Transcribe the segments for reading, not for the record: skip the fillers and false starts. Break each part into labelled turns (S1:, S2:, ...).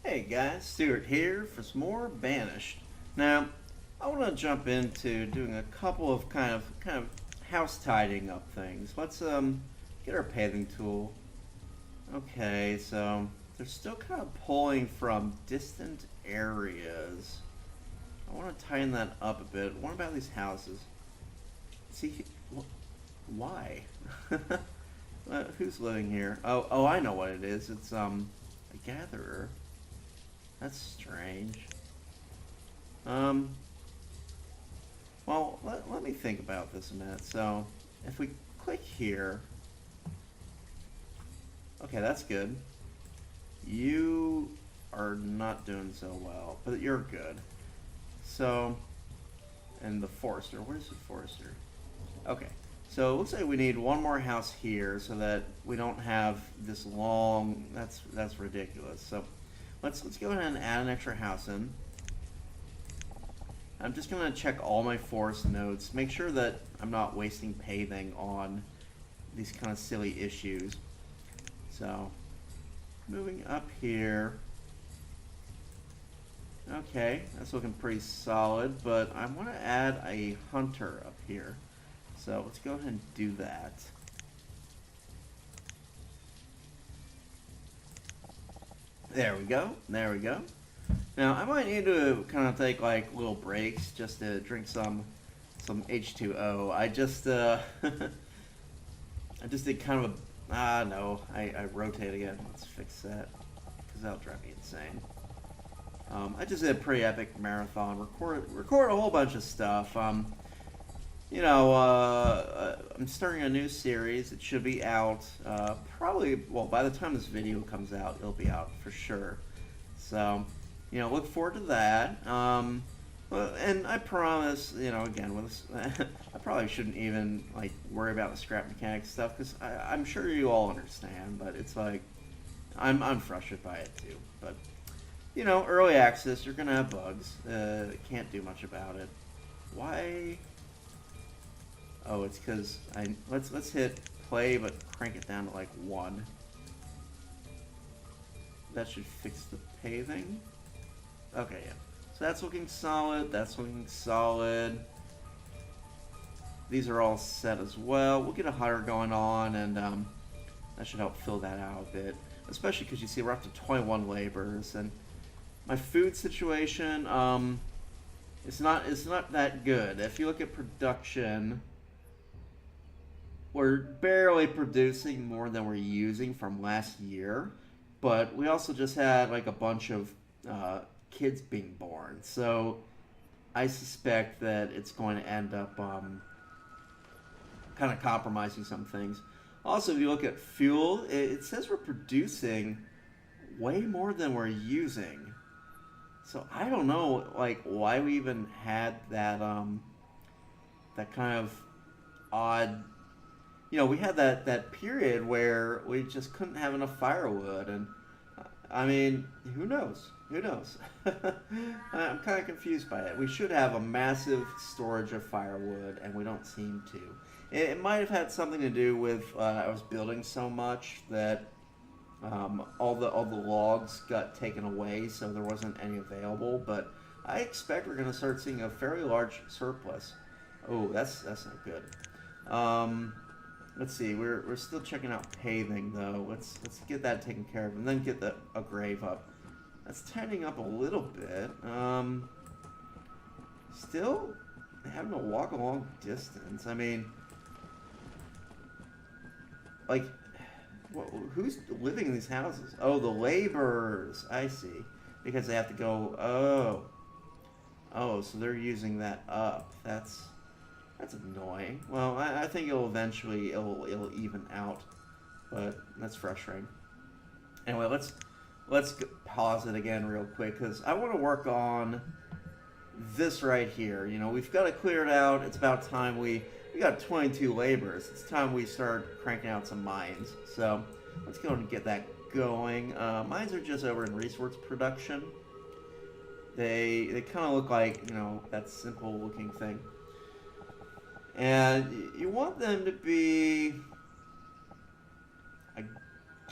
S1: Hey guys, Stuart here for some more Banished. Now, I want to jump into doing a couple of kind of house tidying up things. Let's get our paving tool. Okay, so they're still kind of pulling from distant areas. I want to tighten that up a bit. What about these houses? See, why? Who's living here? Oh, I know what it is. It's a gatherer. That's strange. Um, well, let me think about this a minute. So, if we click here, okay, that's good. You are not doing so well, but you're good. So, and the forester, where's the forester? Okay, so it looks like we need one more house here so that we don't have this long, that's ridiculous. So, let's go ahead and add an extra house in. I'm just gonna check all my forest nodes, make sure that I'm not wasting paving on these kind of silly issues. So, moving up here. Okay, that's looking pretty solid, but I want to add a hunter up here. So let's go ahead and do that. There we go. There we go. Now I might need to kind of take like little breaks just to drink some H2O. I just I just did kind of a no. I rotate again. Let's fix that because that'll drive me insane. I just did a pretty epic marathon. Record a whole bunch of stuff. I'm starting a new series. It should be out probably, well, by the time this video comes out, it'll be out for sure. So, look forward to that. And I promise, again, with this, I probably shouldn't even like worry about the scrap mechanics stuff because I'm sure you all understand. But it's like I'm frustrated by it too. But early access, you're gonna have bugs. Can't do much about it. Why? Oh, it's because let's hit play, but crank it down to like 1. That should fix the paving. Okay, yeah. So that's looking solid. That's looking solid. These are all set as well. We'll get a hunter going on, and that should help fill that out a bit. Especially because you see we're up to 21 laborers, and my food situation, it's not that good. If you look at production, we're barely producing more than we're using from last year, but we also just had like a bunch of kids being born, so I suspect that it's going to end up kind of compromising some things. Also, if you look at fuel, it says we're producing way more than we're using. So I don't know, like, why we even had that that kind of odd. We had that period where we just couldn't have enough firewood, and I mean, who knows? Who knows? I'm kind of confused by it. We should have a massive storage of firewood, and we don't seem to. It might have had something to do with I was building so much that all the logs got taken away, so there wasn't any available. But I expect we're going to start seeing a fairly large surplus. Oh, that's not good. Let's see. We're still checking out paving though. Let's get that taken care of, and then get a grave up. That's tightening up a little bit. Still having to walk a long distance. I mean, like, who's living in these houses? Oh, the laborers. I see. Because they have to go. Oh, so they're using that up. That's annoying. Well, I think it'll even out, but that's frustrating. Anyway, let's pause it again real quick because I want to work on this right here. We've got to clear it out. It's about time we got 22 laborers. It's time we start cranking out some mines. So let's go and get that going. Mines are just over in resource production. They kind of look like that simple looking thing. And you want them to be, I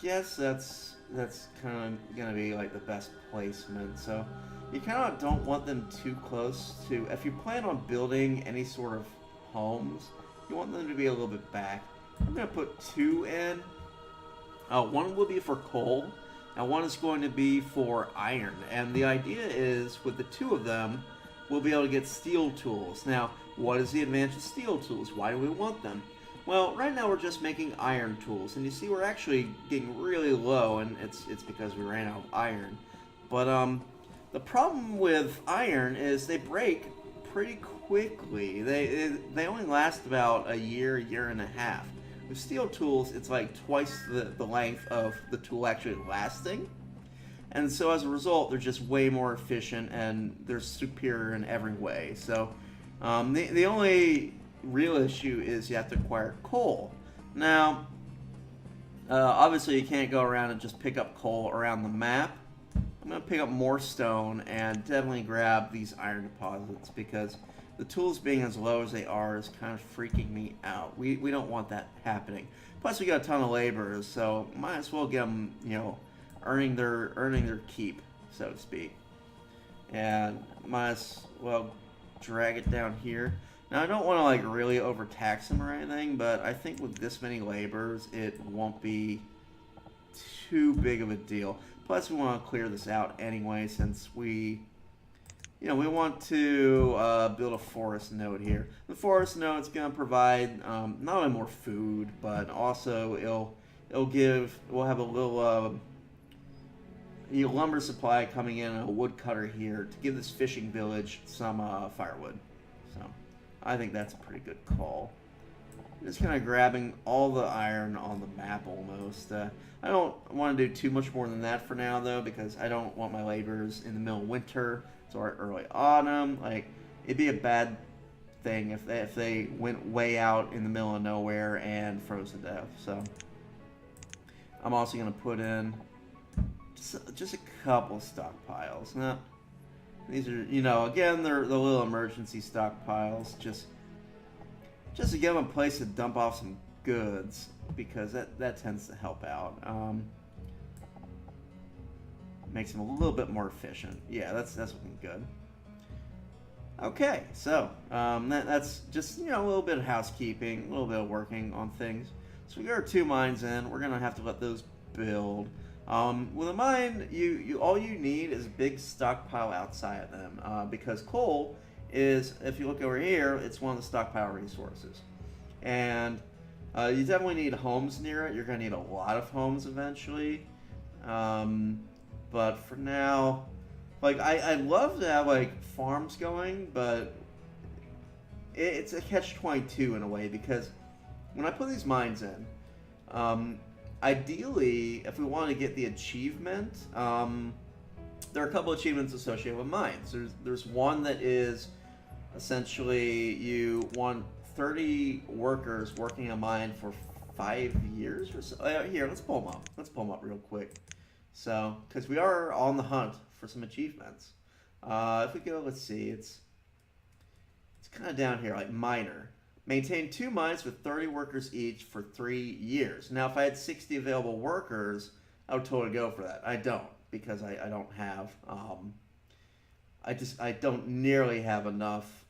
S1: guess that's that's kind of gonna be like the best placement. So you kind of don't want them too close to. If you plan on building any sort of homes, you want them to be a little bit back. I'm gonna put two in. One will be for coal, and one is going to be for iron. And the idea is, with the two of them, we'll be able to get steel tools. Now, what is the advantage of steel tools? Why do we want them? Well, right now we're just making iron tools, and you see we're actually getting really low, and it's because we ran out of iron. But the problem with iron is they break pretty quickly. They only last about a year and a half. With steel tools, it's like twice the length of the tool actually lasting. And so as a result, they're just way more efficient and they're superior in every way. So the only real issue is you have to acquire coal. Now, obviously you can't go around and just pick up coal around the map. I'm going to pick up more stone and definitely grab these iron deposits because the tools being as low as they are is kind of freaking me out. We don't want that happening. Plus we got a ton of laborers, so might as well get them, earning their keep, so to speak. And might as well drag it down here. Now I don't want to like really overtax them or anything, but I think with this many laborers it won't be too big of a deal. Plus we want to clear this out anyway since we want to build a forest node here. The forest node is going to provide not only more food, but also we'll have a little lumber supply coming in and a woodcutter here to give this fishing village some firewood. So I think that's a pretty good call. I'm just kind of grabbing all the iron on the map almost. I don't want to do too much more than that for now though, because I don't want my laborers in the middle of winter or early autumn. Like, it'd be a bad thing if they went way out in the middle of nowhere and froze to death. So I'm also going to put in just a couple stockpiles. Now, these are, again, they're the little emergency stockpiles, just to give them a place to dump off some goods, because that tends to help out. Makes them a little bit more efficient. Yeah, that's looking good. Okay, so that's just a little bit of housekeeping, a little bit of working on things. So we got our two mines in. We're gonna have to let those build. With a mine, all you need is a big stockpile outside of them, because coal is, if you look over here, it's one of the stockpile resources, and you definitely need homes near it. You're gonna need a lot of homes eventually. But for now, like, I'd love to have, like, farms going, but it's a catch-22 in a way, because when I put these mines in, ideally, if we want to get the achievement, there are a couple achievements associated with mines. There's one that is essentially you want 30 workers working a mine for 5 years or so. Here, let's pull them up. Let's pull them up real quick. So, because we are on the hunt for some achievements. If we go, let's see, it's kind of down here, like miner. Maintain 2 mines with 30 workers each for 3 years. Now, if I had 60 available workers, I would totally go for that. I don't, because I don't have, I don't nearly have enough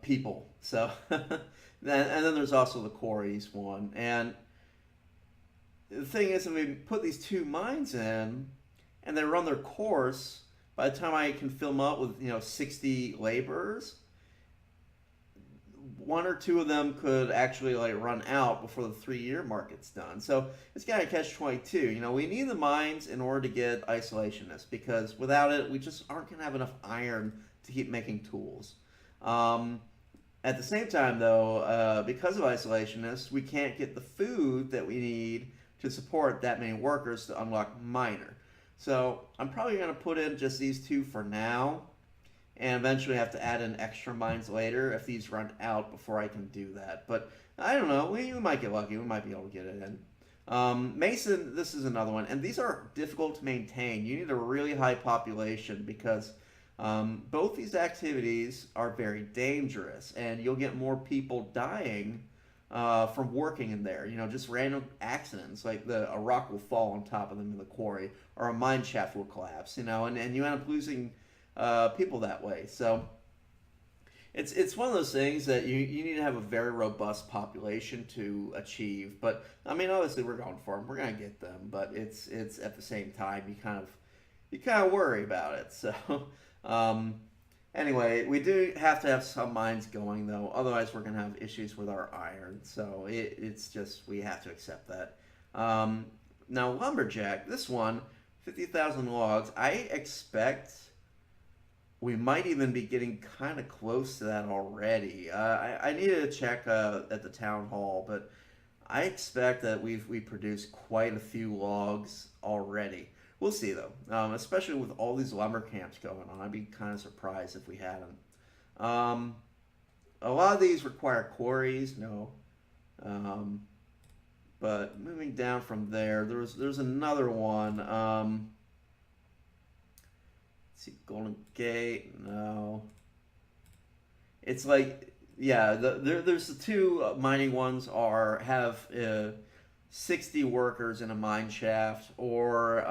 S1: people. So, and then there's also the quarries one. And the thing is, if we put these 2 mines in and they run their course, by the time I can fill them up with 60 laborers, 1 or 2 of them could actually like run out before the 3-year mark gets done. So it's kind of catch-22. We need the mines in order to get isolationists, because without it, we just aren't going to have enough iron to keep making tools. At the same time, though, because of isolationists, we can't get the food that we need to support that many workers to unlock miner. So I'm probably going to put in just these 2 for now, and eventually have to add in extra mines later if these run out before I can do that. But I don't know, we might get lucky, we might be able to get it in. Mason, this is another one, and these are difficult to maintain. You need a really high population, because both these activities are very dangerous, and you'll get more people dying from working in there. You know, just random accidents, like a rock will fall on top of them in the quarry, or a mine shaft will collapse. You know, and you end up losing people that way. So it's one of those things that you need to have a very robust population to achieve. But I mean, obviously, we're going for them. We're gonna get them, but it's at the same time you kind of worry about it. So um, anyway, we do have to have some mines going though. Otherwise, we're gonna have issues with our iron. So it's just we have to accept that. Now lumberjack, this one, 50,000 logs. I expect we might even be getting kind of close to that already. I needed to check at the town hall, but I expect that we produced quite a few logs already. We'll see though, especially with all these lumber camps going on. I'd be kind of surprised if we hadn't. A lot of these require quarries, no. Um, but moving down from there, there's another one. Let's see, Golden Gate, no. It's like, yeah, there's the two mining ones have 60 workers in a mine shaft, or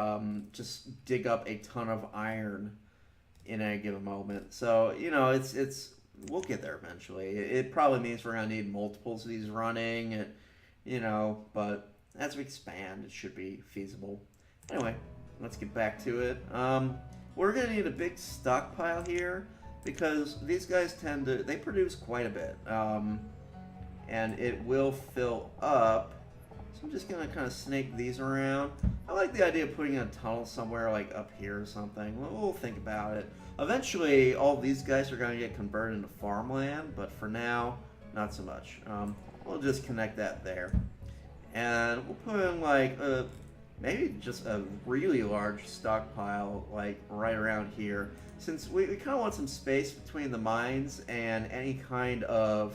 S1: just dig up a ton of iron in a given moment. So you know, it's we'll get there eventually. It probably means we're gonna need multiples of these running, you know, but as we expand, it should be feasible. Anyway, let's get back to it. We're gonna need a big stockpile here because these guys they produce quite a bit, and it will fill up. So I'm just gonna kind of snake these around. I like the idea of putting in a tunnel somewhere like up here or something. We'll think about it. Eventually, all these guys are gonna get converted into farmland, but for now, not so much. We'll just connect that there, and we'll put in like maybe just a really large stockpile like right around here, since we kind of want some space between the mines and any kind of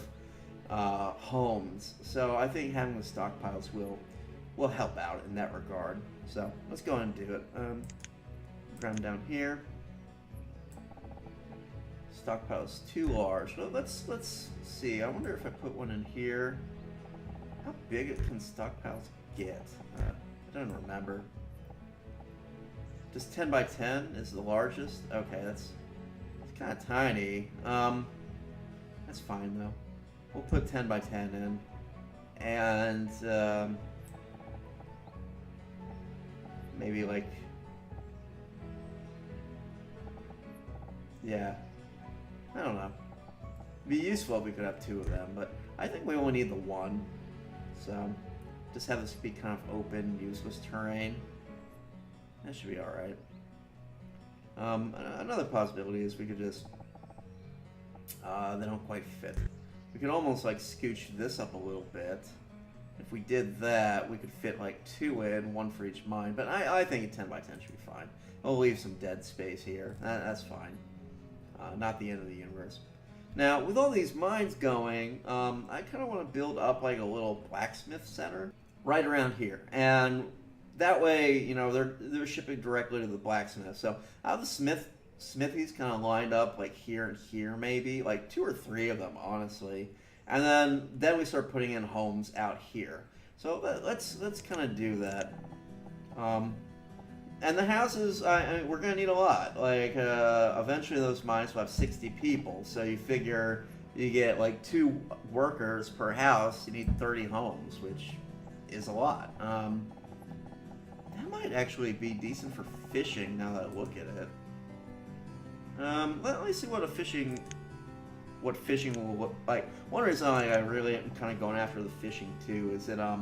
S1: homes. So I think having the stockpiles will help out in that regard. So let's go ahead and do it. Ground down here. Stockpile is too large. Well, let's see. I wonder if I put one in here. How big can stockpiles get? I don't remember. Just 10 by 10 is the largest. Okay, it's kind of tiny. That's fine though. We'll put 10 by 10 in, and maybe like, yeah, I don't know. It'd be useful if we could have two of them, but I think we only need the one. So just have this be kind of open, useless terrain. That should be all right. Another possibility is we could just they don't quite fit. We could almost like scooch this up a little bit. If we did that, we could fit like two in, one for each mine. But I think a 10 by 10 should be fine. We'll leave some dead space here. That's fine. Not the end of the universe. Now, with all these mines going, I kind of want to build up like a little blacksmith center right around here. And that way, you know, they're shipping directly to the blacksmith. So I have the smithies kind of lined up like here and here, maybe like 2 or 3 of them, honestly. And then we start putting in homes out here. So let's kind of do that. And the houses, I mean, we're gonna need a lot. Like eventually, those mines will have 60 people. So you figure you get like 2 workers per house. You need 30 homes, which is a lot. That might actually be decent for fishing. Now that I look at it. Let me see what fishing will look like. One reason I really am kind of going after the fishing too is that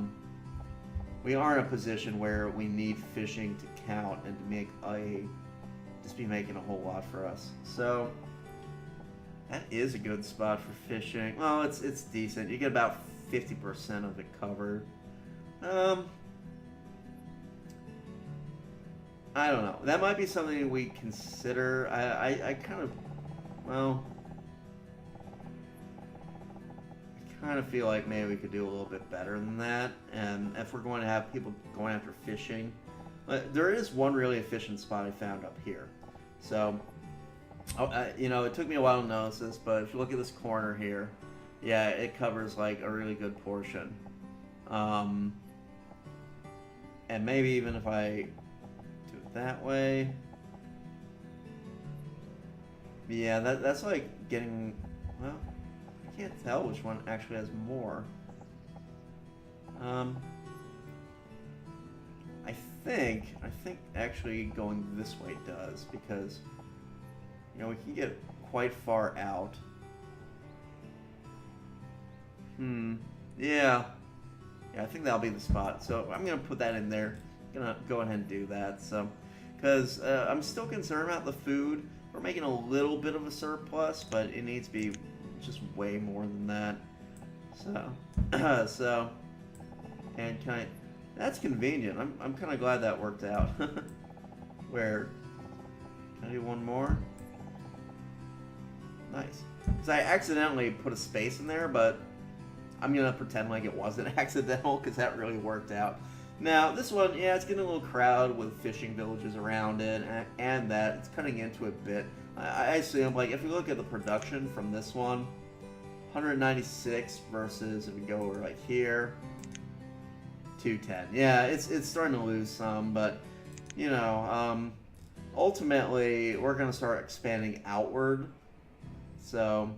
S1: we are in a position where we need fishing to count and to just be making a whole lot for us. So that is a good spot for fishing. Well, it's decent. You get about 50% of it covered. I don't know. That might be something we consider. I kind of, well, I kind of feel like maybe we could do a little bit better than that. And if we're going to have people going after fishing, there is one really efficient spot I found up here. So, you know, it took me a while to notice this, but if you look at this corner here, Yeah, it covers like a really good portion. Um, and maybe even if I do it that way, yeah, that's like getting, well, I can't tell which one actually has more. Um, I think actually going this way does, because we can get quite far out. Hmm. Yeah. Yeah, I think that'll be the spot. So I'm gonna put that in there. Gonna go ahead and do that. So, because I'm still concerned about the food. We're making a little bit of a surplus, but it needs to be just way more than that. So, so, and can I? That's convenient. I'm kind of glad that worked out. Where can I do one more? Nice. Because I accidentally put a space in there, but I'm gonna pretend like it wasn't accidental because that really worked out. Now this one, yeah, it's getting a little crowded with fishing villages around it, and that it's cutting into it a bit. I assume, like, if you look at the production from this one, 196 versus if we go over like here, 210. Yeah, it's starting to lose some, but ultimately we're gonna start expanding outward. So.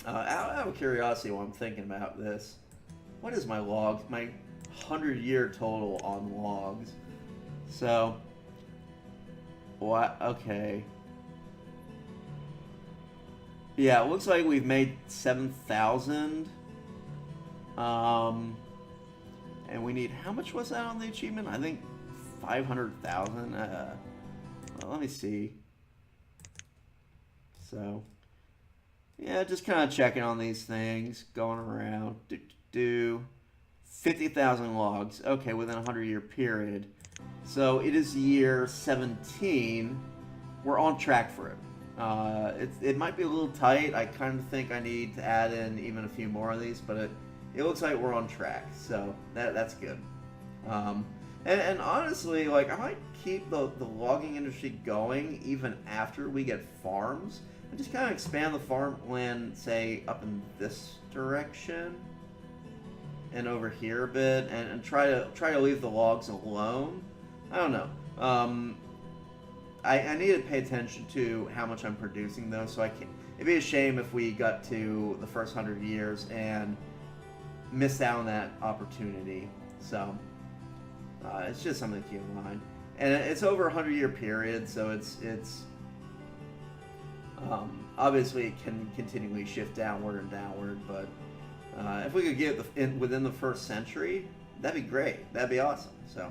S1: Out of curiosity, while I'm thinking about this, what is my log? My 100-year total on logs. So, what? Okay. Yeah, it looks like we've made 7,000. And we need, how much was that on the achievement? I think 500,000. Well, let me see. So. Yeah, just kind of checking on these things, going around. 50,000 logs. Okay, within a 100-year period. So it is year 17. We're on track for it. It might be a little tight. I kind of think I need to add in even a few more of these, but it looks like we're on track. So that's good. And honestly, like, I might keep the logging industry going even after we get farms. And just kind of expand the farmland, say, up in this direction and over here a bit, and try to leave the logs alone. I don't know. I need to pay attention to how much I'm producing, though, so I can. It'd be a shame if we got to the first 100 years and missed out on that opportunity. So it's just something to keep in mind. And it's over a 100-year period, so it's obviously it can continually shift downward and downward, but if we could get within the first century, that'd be great. That'd be awesome. So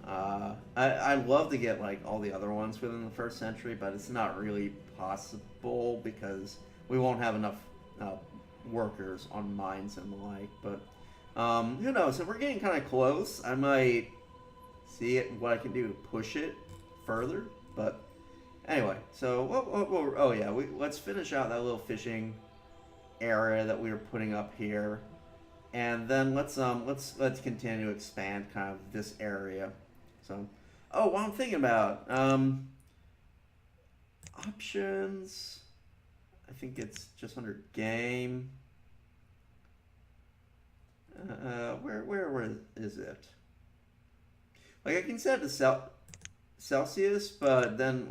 S1: I'd love to get like all the other ones within the first century, but it's not really possible because we won't have enough workers on mines and the like. But who knows? If we're getting kind of close, I might see what I can do to push it further, but. Anyway, so oh yeah, let's finish out that little fishing area that we were putting up here, and then let's continue to expand kind of this area. So, oh, what I'm thinking about options. I think it's just under game. Where is it? Like I can set it to Celsius, but then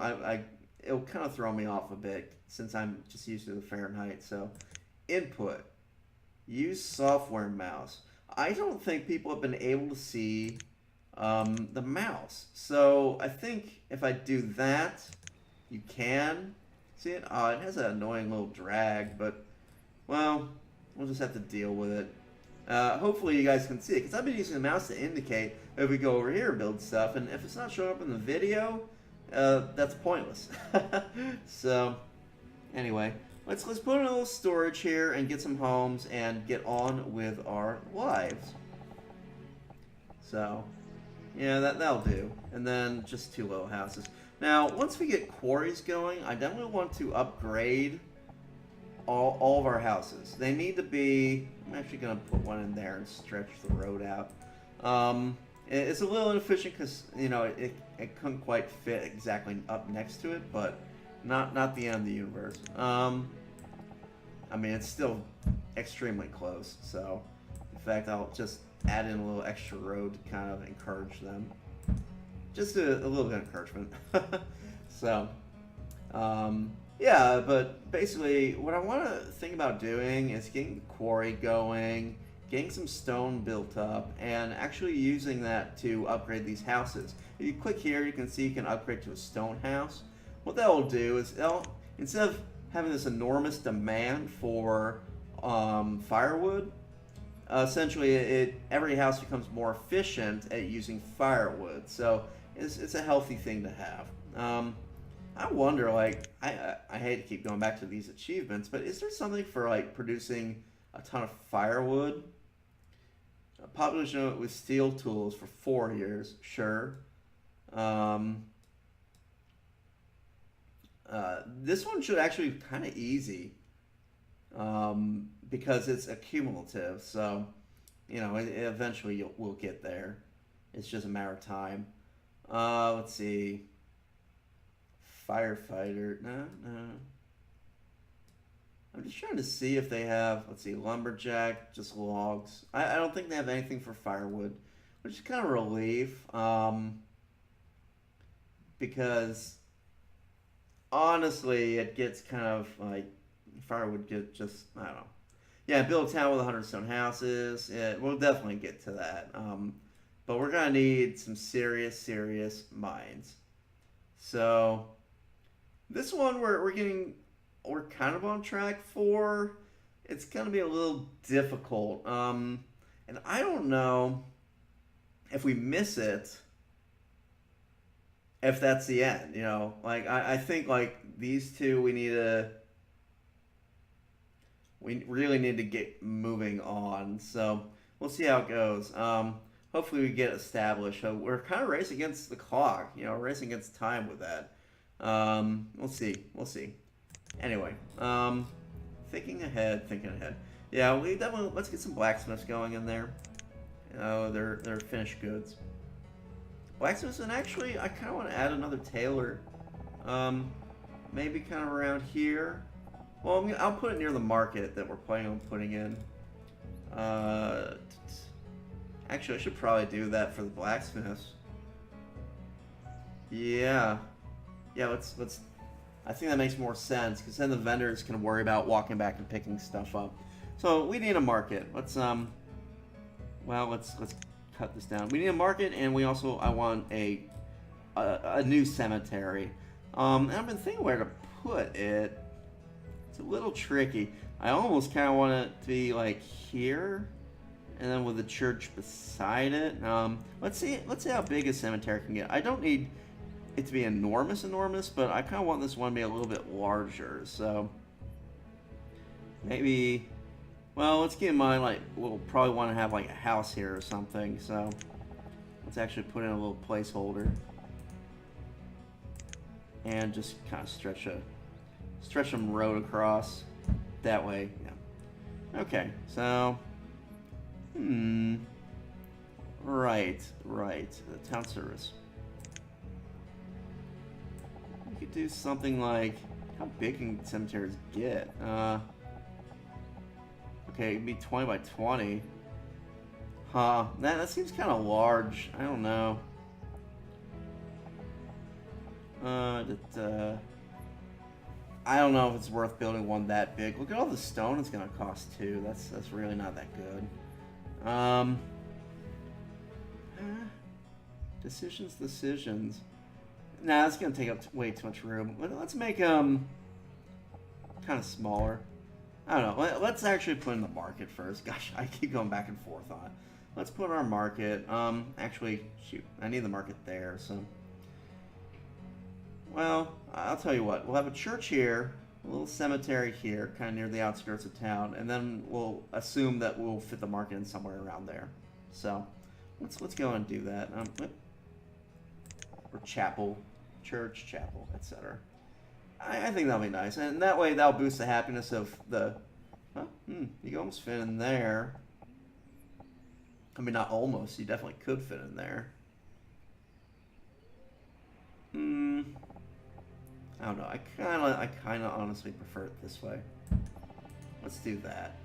S1: it'll kind of throw me off a bit since I'm just used to the Fahrenheit. So, input, use software mouse. I don't think people have been able to see the mouse. So I think if I do that, you can see it. Oh, it has an annoying little drag, but well, we'll just have to deal with it. Hopefully you guys can see it, because I've been using the mouse to indicate if we go over here and build stuff, and if it's not showing up in the video, that's pointless. So, anyway, let's put in a little storage here and get some homes and get on with our lives. So, yeah, that'll do. And then just 2 little houses. Now, once we get quarries going, I definitely want to upgrade all of our houses. They need to be. I'm actually going to put one in there and stretch the road out. It's a little inefficient because it couldn't quite fit exactly up next to it, but not the end of the universe. I mean, it's still extremely close. So, in fact, I'll just add in a little extra road to kind of encourage them. Just a little bit of encouragement. So, yeah, but basically, what I want to think about doing is getting the quarry going, getting some stone built up, and actually using that to upgrade these houses. If you click here, you can see you can upgrade to a stone house. What that will do is, instead of having this enormous demand for firewood, essentially every house becomes more efficient at using firewood. So it's a healthy thing to have. I wonder, like, I hate to keep going back to these achievements, but is there something for like producing a ton of firewood? A population with steel tools for 4 years, sure. Um, this one should actually be kind of easy because it's accumulative. So, eventually we'll get there. It's just a matter of time. Let's see. Firefighter. No, no. I'm just trying to see if they have, let's see, lumberjack, just logs. I don't think they have anything for firewood, which is kind of a relief. Because honestly, it gets kind of like firewood get just, I don't know. Yeah, build a town with 100 stone houses. Yeah, we'll definitely get to that. But we're gonna need some serious mines. So this one we're kind of on track for. It's gonna be a little difficult. And I don't know if we miss it, if that's the end. Like I think like these two we really need to get moving on. So we'll see how it goes. Hopefully we get established. So we're kind of racing against the clock, racing against time with that. We'll see. We'll see. Anyway, thinking ahead. Yeah, we definitely let's get some blacksmiths going in there. They're finished goods. Blacksmiths, and actually, I kind of want to add another tailor. Maybe kind of around here. Well, I'll put it near the market that we're planning on putting in. Actually, I should probably do that for the blacksmiths. Yeah. Let's. I think that makes more sense because then the vendors can worry about walking back and picking stuff up. So we need a market. Let's cut this down. We need a market, and I want a new cemetery. And I've been thinking where to put it. It's a little tricky. I almost kind of want it to be like here, and then with the church beside it. Let's see how big a cemetery can get. I don't need it to be enormous, but I kind of want this one to be a little bit larger. So maybe, well, let's keep in mind like we'll probably want to have like a house here or something. So let's actually put in a little placeholder and just kind of stretch some road across that way. Yeah. Okay. So, right. The town service. We could do something like, how big can cemeteries get? Okay, it'd be 20 by 20. Huh, that seems kind of large. I don't know. I don't know if it's worth building one that big. Look at all the stone it's gonna cost too. That's really not that good. Decisions. Nah, that's gonna take up way too much room. Let's make kind of smaller. I don't know. Let's actually put in the market first. Gosh, I keep going back and forth on it. Let's put our market. Actually, shoot, I need the market there. So, well, I'll tell you what. We'll have a church here, a little cemetery here, kind of near the outskirts of town, and then we'll assume that we'll fit the market in somewhere around there. So, let's go and do that. Or chapel, church, chapel, etc. I think that'll be nice, and that way that'll boost the happiness of the. Huh? You can almost fit in there. I mean, not almost. You definitely could fit in there. I don't know. I kind of honestly prefer it this way. let's do that.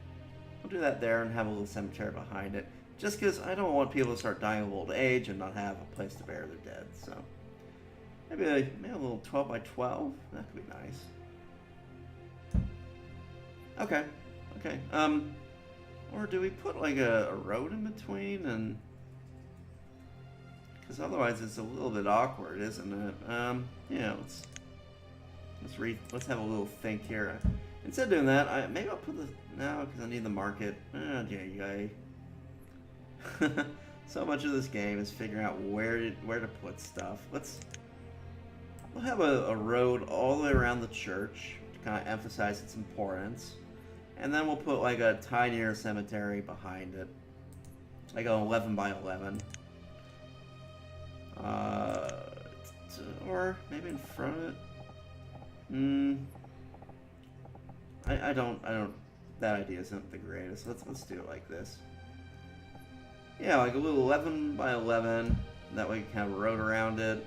S1: We'll do that there and have a little cemetery behind it. Just because I don't want people to start dying of old age and not have a place to bury their dead. So maybe a little 12 by 12. That could be nice. Okay. Okay. Or do we put like a road in between? And because otherwise it's a little bit awkward, isn't it? Yeah. Let's have a little think here. Instead of doing that, maybe I'll put the no because I need the market. Yeah. So much of this game is figuring out where to put stuff. We'll have a road all the way around the church to kind of emphasize its importance. And then we'll put like a tinier cemetery behind it. Like an 11 by 11. Or maybe in front of it. I don't, that idea isn't the greatest. Let's do it like this. Yeah, like a little 11 by 11. That way you can have a road around it.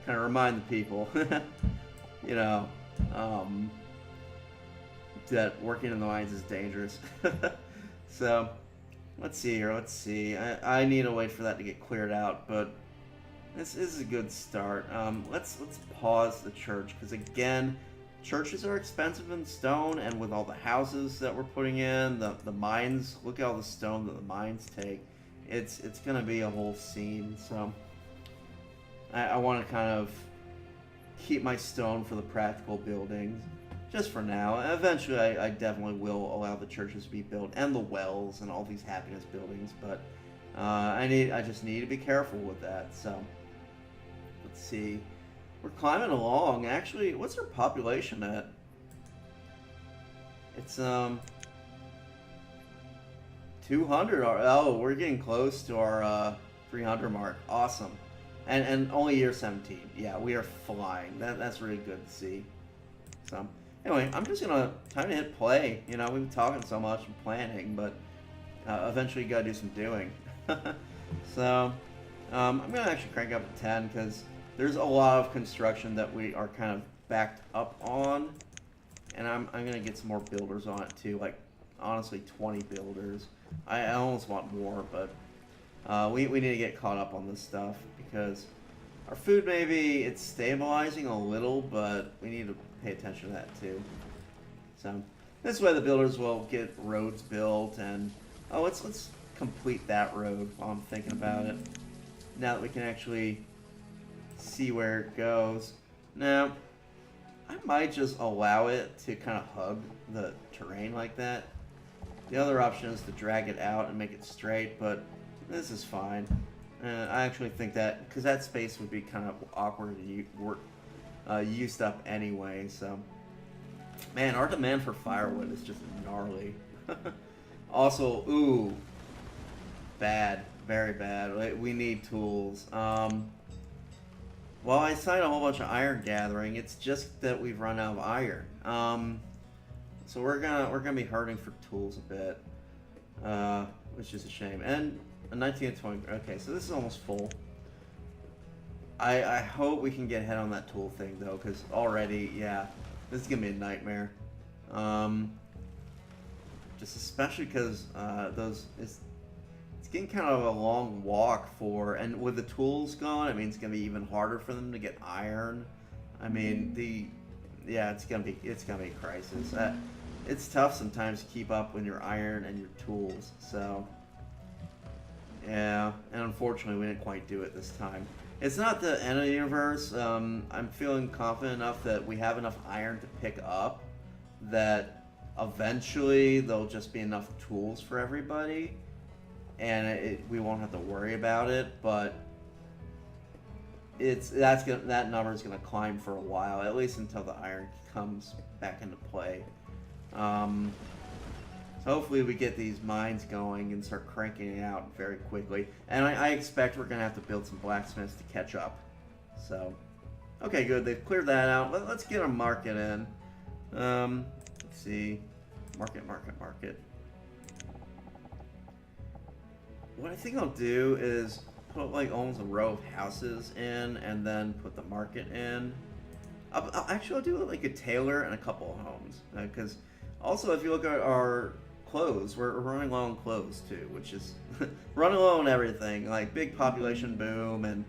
S1: Kind of remind the people, you know, that working in the mines is dangerous. So, let's see here. Let's see. I need to wait for that to get cleared out, but this is a good start. Let's pause the church because again, churches are expensive in stone, and with all the houses that we're putting in, the mines. Look at all the stone that the mines take. It's gonna be a whole scene. So I want to kind of keep my stone for the practical buildings, just for now. Eventually, I definitely will allow the churches to be built and the wells and all these happiness buildings. But I just need to be careful with that. So let's see. We're climbing along. Actually, what's our population at? It's 200. Oh, we're getting close to our 300 mark. Awesome. And only year 17. Yeah, we are flying. That's really good to see. So anyway, I'm just gonna time to hit play. You know, we've been talking so much and planning, but eventually you gotta do some doing. So I'm gonna actually crank up to 10 because there's a lot of construction that we are kind of backed up on, and I'm gonna get some more builders on it too. Like honestly, 20 builders. I almost want more, but we need to get caught up on this stuff because our food maybe it's stabilizing a little, but we need to pay attention to that too. So this way the builders will get roads built, and let's complete that road while I'm thinking about it. Now that we can actually see where it goes. Now I might just allow it to kind of hug the terrain like that. The other option is to drag it out and make it straight, but this is fine. I actually think that, because that space would be kind of awkward and used up anyway, so. Man, our demand for firewood is just gnarly. Also, ooh, bad, very bad. We need tools. Well, I signed a whole bunch of iron gathering. It's just that we've run out of iron. So we're gonna be hurting for tools a bit, which is a shame. And a 19 and 20. Okay, so this is almost full. I hope we can get ahead on that tool thing though, because already, yeah, this is gonna be a nightmare. Just especially because it's getting kind of a long walk and with the tools gone, I mean it's gonna be even harder for them to get iron. I mean it's gonna be a crisis. It's tough sometimes to keep up with your iron and your tools. So yeah, and unfortunately we didn't quite do it this time. It's not the end of the universe. I'm feeling confident enough that we have enough iron to pick up that eventually there'll just be enough tools for everybody, and we won't have to worry about it. But that number is gonna climb for a while, at least until the iron comes back into play. So hopefully we get these mines going and start cranking it out very quickly. And I expect we're going to have to build some blacksmiths to catch up. So, okay, good. They've cleared that out. Let's get a market in. Let's see. Market. What I think I'll do is put like almost a row of houses in and then put the market in. I'll do like a tailor and a couple of homes because also if you look at our clothes, we're running low on clothes too, which is running low on everything. Like big population boom and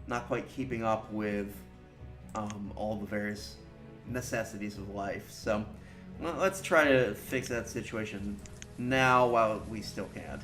S1: not quite keeping up with all the various necessities of life. So let's try to fix that situation now while we still can.